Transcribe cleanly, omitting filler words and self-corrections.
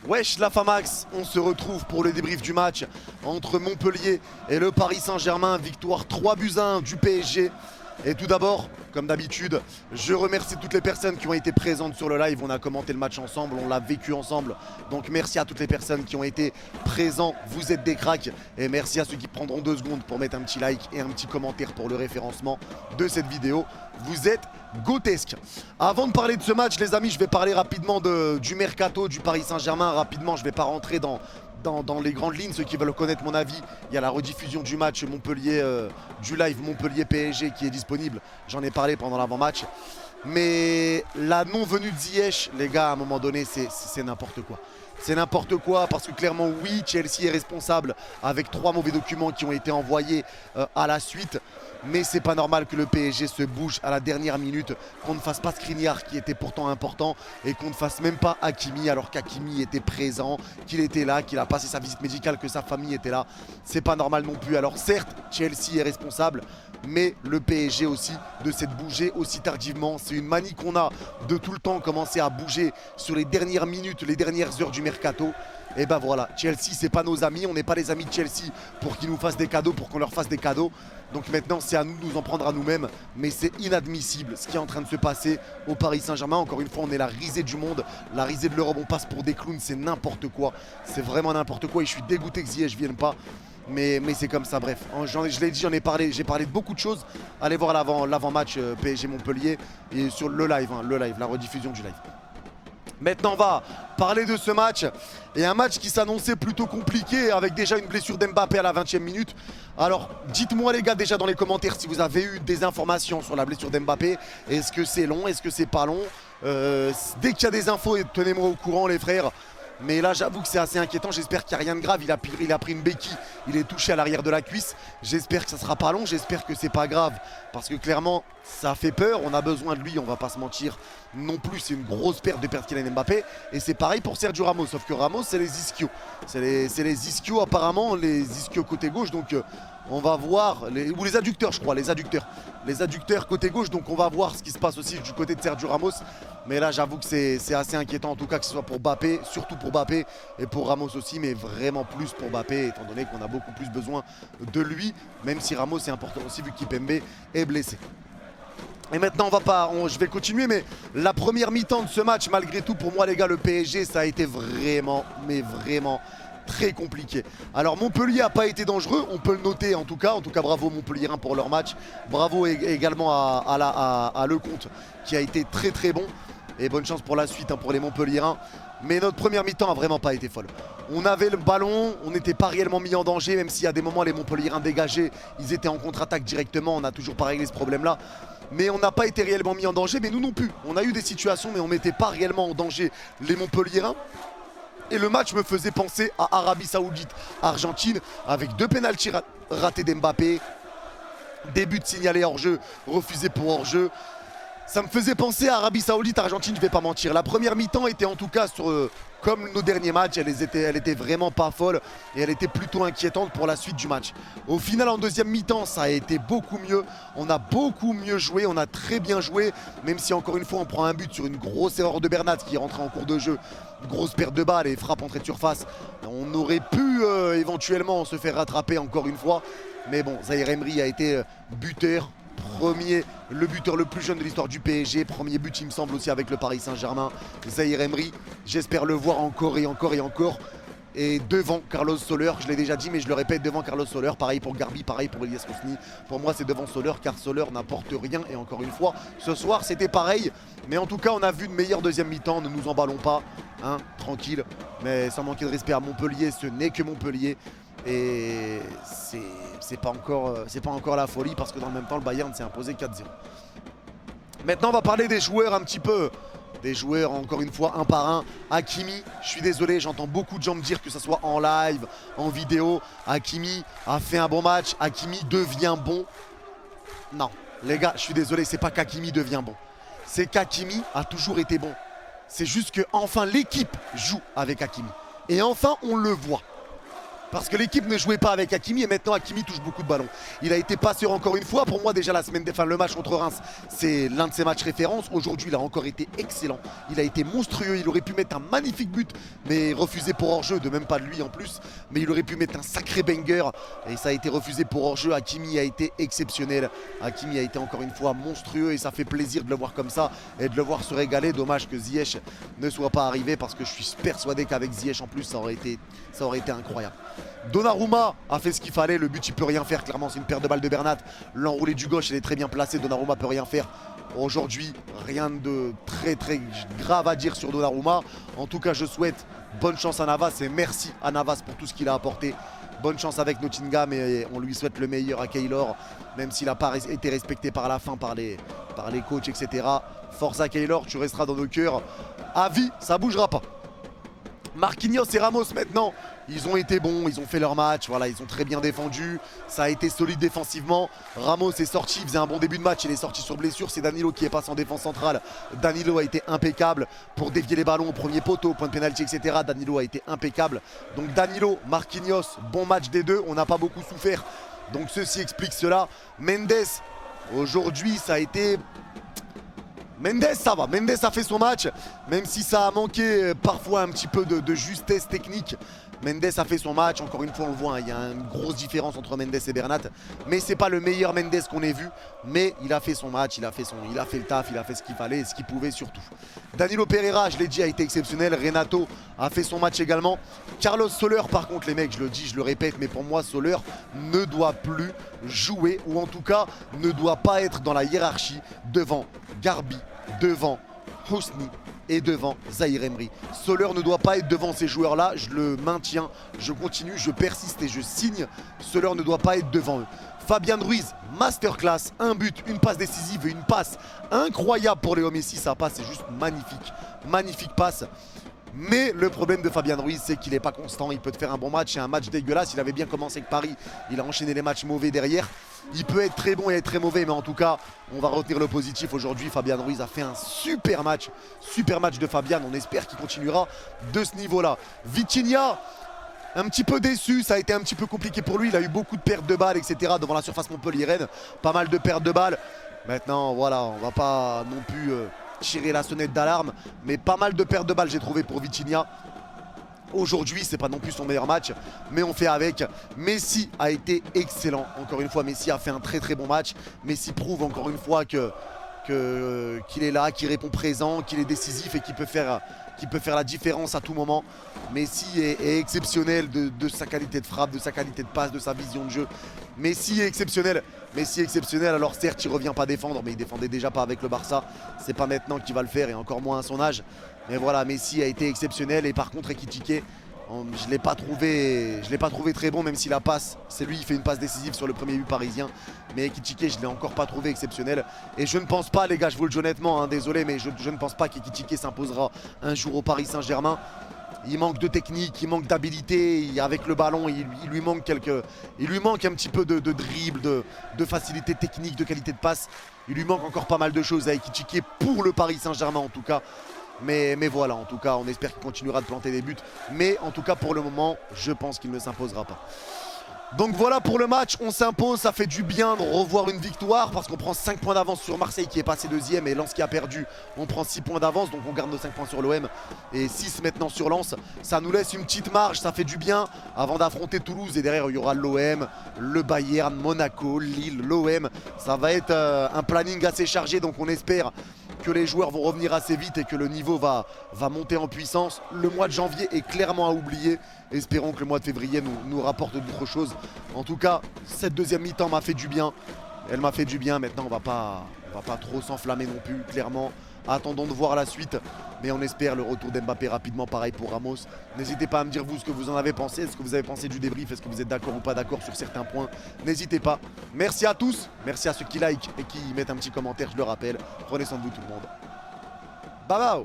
Wesh la Famax, on se retrouve pour le débrief du match entre Montpellier et le Paris Saint-Germain. Victoire 3-1 du PSG. Et tout d'abord, comme d'habitude, je remercie toutes les personnes qui ont été présentes sur le live. On a commenté le match ensemble, on l'a vécu ensemble. Donc merci à toutes les personnes qui ont été présentes. Vous êtes des cracks. Et merci à ceux qui prendront 2 secondes pour mettre un petit like et un petit commentaire pour le référencement de cette vidéo. Vous êtes grotesques. Avant de parler de ce match, les amis, je vais parler rapidement du mercato du Paris Saint-Germain. Rapidement, je ne vais pas rentrer dans les grandes lignes. Ceux qui veulent connaître mon avis, il y a la rediffusion du match Montpellier, du live Montpellier PSG qui est disponible. J'en ai parlé pendant l'avant-match. Mais la non-venue de Ziyech, les gars, à un moment donné, c'est n'importe quoi. C'est n'importe quoi parce que clairement, oui, Chelsea est responsable avec 3 mauvais documents qui ont été envoyés à la suite. Mais c'est pas normal que le PSG se bouge à la dernière minute, qu'on ne fasse pas Skriniar qui était pourtant important et qu'on ne fasse même pas Hakimi alors qu'Hakimi était présent, qu'il était là, qu'il a passé sa visite médicale, que sa famille était là. C'est pas normal non plus. Alors certes, Chelsea est responsable, mais le PSG aussi de s'être bougé aussi tardivement. C'est une manie qu'on a de tout le temps commencer à bouger sur les dernières minutes, les dernières heures du mercato. Et ben voilà, Chelsea c'est pas nos amis, on n'est pas les amis de Chelsea pour qu'ils nous fassent des cadeaux, pour qu'on leur fasse des cadeaux. Donc maintenant c'est à nous de nous en prendre à nous-mêmes. Mais c'est inadmissible ce qui est en train de se passer au Paris Saint-Germain. Encore une fois, on est la risée du monde, la risée de l'Europe, on passe pour des clowns, c'est n'importe quoi. C'est vraiment n'importe quoi et je suis dégoûté que Ziyech vienne pas. Mais c'est comme ça, bref. Je l'ai dit, j'en ai parlé, j'ai parlé de beaucoup de choses. Allez voir l'avant-match PSG Montpellier et sur le live, la rediffusion du live. Maintenant on va parler de ce match et un match qui s'annonçait plutôt compliqué avec déjà une blessure d'Mbappé à la 20e minute. Alors dites-moi les gars déjà dans les commentaires si vous avez eu des informations sur la blessure d'Mbappé. Est-ce que c'est long, est-ce que c'est pas long? Dès qu'il y a des infos, tenez-moi au courant les frères. Mais là j'avoue que c'est assez inquiétant, j'espère qu'il n'y a rien de grave, il a pris une béquille, il est touché à l'arrière de la cuisse. J'espère que ça sera pas long, j'espère que c'est pas grave. Parce que clairement ça fait peur, on a besoin de lui, on va pas se mentir non plus. C'est une grosse perte de perdre Kylian Mbappé. Et c'est pareil pour Sergio Ramos, sauf que Ramos c'est les ischios. C'est les ischios apparemment, les ischios côté gauche. Donc on va voir, ou les adducteurs je crois, les adducteurs côté gauche. Donc on va voir ce qui se passe aussi du côté de Sergio Ramos. Mais là j'avoue que c'est assez inquiétant en tout cas que ce soit pour Mbappé, surtout pour Mbappé et pour Ramos aussi, mais vraiment plus pour Mbappé étant donné qu'on a beaucoup plus besoin de lui, même si Ramos est important aussi vu qu'Kimpembe est blessé. Et maintenant je vais continuer, mais la première mi-temps de ce match, malgré tout pour moi les gars, le PSG ça a été vraiment, mais vraiment très compliqué. Alors Montpellier n'a pas été dangereux, on peut le noter en tout cas bravo Montpellierains pour leur match, bravo également à Lecomte qui a été très très bon. Et bonne chance pour la suite pour les Montpellierains. Mais notre première mi-temps a vraiment pas été folle. On avait le ballon, on n'était pas réellement mis en danger, même s'il y a des moments les Montpellierains dégagés, ils étaient en contre-attaque directement, on n'a toujours pas réglé ce problème-là. Mais on n'a pas été réellement mis en danger, mais nous non plus. On a eu des situations, mais on ne mettait pas réellement en danger les Montpellierains. Et le match me faisait penser à Arabie Saoudite, Argentine, avec 2 pénaltys ratés d'Mbappé, des buts signalés hors-jeu, refusés pour hors-jeu. Ça me faisait penser à Arabie Saoudite, Argentine, je vais pas mentir. La première mi-temps était en tout cas comme nos derniers matchs, elle était vraiment pas folle et elle était plutôt inquiétante pour la suite du match. Au final, en deuxième mi-temps, ça a été beaucoup mieux. On a beaucoup mieux joué, on a très bien joué, même si encore une fois, on prend un but sur une grosse erreur de Bernat qui est rentré en cours de jeu. Une grosse perte de balle et frappe entrée de surface. On aurait pu éventuellement se faire rattraper encore une fois. Mais bon, Zahir Emery a été buteur. Le buteur le plus jeune de l'histoire du PSG, premier but il me semble aussi avec le Paris Saint-Germain. Zahir Emery, j'espère le voir encore et encore et encore. Et devant Carlos Soler, je l'ai déjà dit mais je le répète, devant Carlos Soler, pareil pour Garbi, pareil pour Elias Kosni. Pour moi c'est devant Soler car Soler n'apporte rien et encore une fois, ce soir c'était pareil. Mais en tout cas on a vu une meilleure deuxième mi-temps, ne nous emballons pas, tranquille. Mais sans manquer de respect à Montpellier, ce n'est que Montpellier. Et c'est pas encore la folie parce que dans le même temps le Bayern s'est imposé 4-0. Maintenant on va parler des joueurs un petit peu. Des joueurs encore une fois un par un. Hakimi, je suis désolé, j'entends beaucoup de gens me dire que ce soit en live, en vidéo. Hakimi a fait un bon match, Hakimi devient bon. Non les gars, je suis désolé, c'est pas qu'Hakimi devient bon. C'est qu'Hakimi a toujours été bon. C'est juste que enfin l'équipe joue avec Hakimi. Et enfin on le voit. Parce que l'équipe ne jouait pas avec Hakimi et maintenant Hakimi touche beaucoup de ballons. Il a été passeur encore une fois. Pour moi déjà le match contre Reims, c'est l'un de ses matchs références. Aujourd'hui il a encore été excellent. Il a été monstrueux. Il aurait pu mettre un magnifique but mais refusé pour hors-jeu, de même pas de lui en plus. Mais il aurait pu mettre un sacré banger et ça a été refusé pour hors-jeu. Hakimi a été exceptionnel. Hakimi a été encore une fois monstrueux et ça fait plaisir de le voir comme ça et de le voir se régaler. Dommage que Ziyech ne soit pas arrivé parce que je suis persuadé qu'avec Ziyech en plus ça aurait été incroyable. Donnarumma a fait ce qu'il fallait, le but il peut rien faire, clairement c'est une paire de balles de Bernat. L'enroulé du gauche il est très bien placé, Donnarumma peut rien faire. Aujourd'hui rien de très grave à dire sur Donnarumma. En tout cas je souhaite bonne chance à Navas et merci à Navas pour tout ce qu'il a apporté. Bonne chance avec Nottingham et on lui souhaite le meilleur à Keylor, même s'il n'a pas été respecté par la fin par les coachs, etc. Force à Keylor, tu resteras dans nos cœurs à vie, ça bougera pas. Marquinhos et Ramos maintenant, ils ont été bons, ils ont fait leur match, voilà, ils ont très bien défendu, ça a été solide défensivement. Ramos est sorti, il faisait un bon début de match, il est sorti sur blessure, c'est Danilo qui est passé en défense centrale. Danilo a été impeccable pour dévier les ballons au premier poteau, au point de pénalty, etc. Danilo a été impeccable. Donc Danilo, Marquinhos, bon match des deux, on n'a pas beaucoup souffert. Donc ceci explique cela. Mendes, aujourd'hui ça a été... Mendes ça va, Mendes a fait son match, même si ça a manqué parfois un petit peu de justesse technique. Mendes a fait son match, encore une fois on le voit, hein, il y a une grosse différence entre Mendes et Bernat. Mais c'est pas le meilleur Mendes qu'on ait vu, mais il a fait son match, il a fait le taf, il a fait ce qu'il fallait et ce qu'il pouvait surtout. Danilo Pereira, je l'ai dit, a été exceptionnel, Renato a fait son match également. Carlos Soler par contre les mecs, je le dis, je le répète, mais pour moi Soler ne doit plus jouer, ou en tout cas ne doit pas être dans la hiérarchie devant Garbi, devant Hosni et devant Zahir Emery. Soler ne doit pas être devant ces joueurs-là, je le maintiens, je continue, je persiste et je signe. Soler ne doit pas être devant eux. Fabien Ruiz, masterclass, un but, une passe décisive et une passe incroyable pour Léo Messi. Sa passe est juste magnifique, magnifique passe. Mais le problème de Fabien Ruiz, c'est qu'il n'est pas constant. Il peut te faire un bon match et un match dégueulasse. Il avait bien commencé avec Paris, il a enchaîné les matchs mauvais derrière. Il peut être très bon et être très mauvais, mais en tout cas, on va retenir le positif aujourd'hui. Fabien Ruiz a fait un super match de Fabien. On espère qu'il continuera de ce niveau-là. Vitinha, un petit peu déçu, ça a été un petit peu compliqué pour lui. Il a eu beaucoup de pertes de balles, etc. devant la surface montpelliéraine. Pas mal de pertes de balles. Maintenant, voilà, on va pas non plus tirer la sonnette d'alarme, mais pas mal de pertes de balles j'ai trouvé pour Vitinha. Aujourd'hui, c'est pas non plus son meilleur match, mais on fait avec. Messi a été excellent. Encore une fois, Messi a fait un très bon match. Messi prouve encore une fois qu'il est là, qu'il répond présent, qu'il est décisif et qu'il peut faire la différence à tout moment. Messi est exceptionnel de sa qualité de frappe, de sa qualité de passe, de sa vision de jeu. Messi est exceptionnel. Messi est exceptionnel. Alors certes, il revient pas défendre, mais il défendait déjà pas avec le Barça. C'est pas maintenant qu'il va le faire et encore moins à son âge. Mais voilà, Messi a été exceptionnel et par contre Ekitike, je ne l'ai pas trouvé très bon, même si la passe, c'est lui, il fait une passe décisive sur le premier but parisien. Mais Ekitike, je ne l'ai encore pas trouvé exceptionnel. Et je ne pense pas, les gars, je vous le dis honnêtement, hein, désolé, mais je ne pense pas qu'Ekitike s'imposera un jour au Paris Saint-Germain. Il manque de technique, il manque d'habilité, avec le ballon, il lui manque un petit peu de dribble, de facilité technique, de qualité de passe. Il lui manque encore pas mal de choses à Ekitike pour le Paris Saint-Germain en tout cas. Mais voilà, en tout cas, on espère qu'il continuera de planter des buts. Mais en tout cas, pour le moment, je pense qu'il ne s'imposera pas. Donc voilà pour le match, on s'impose, ça fait du bien de revoir une victoire parce qu'on prend 5 points d'avance sur Marseille qui est passé deuxième et Lens qui a perdu, on prend 6 points d'avance, donc on garde nos 5 points sur l'OM et 6 maintenant sur Lens. Ça nous laisse une petite marge, ça fait du bien avant d'affronter Toulouse et derrière il y aura l'OM, le Bayern, Monaco, Lille, l'OM. Ça va être un planning assez chargé, donc on espère que les joueurs vont revenir assez vite et que le niveau va monter en puissance. Le mois de janvier est clairement à oublier. Espérons que le mois de février nous rapporte d'autres choses. En tout cas, cette deuxième mi-temps m'a fait du bien. Elle m'a fait du bien. Maintenant, on va pas trop s'enflammer non plus, clairement. Attendons de voir la suite. Mais on espère le retour d'Mbappé rapidement, pareil pour Ramos. N'hésitez pas à me dire vous ce que vous en avez pensé. Est-ce que vous avez pensé du débrief? Est-ce que vous êtes d'accord ou pas d'accord sur certains points? N'hésitez pas. Merci à tous. Merci à ceux qui like et qui mettent un petit commentaire, je le rappelle. Prenez soin de vous tout le monde. Bye bye.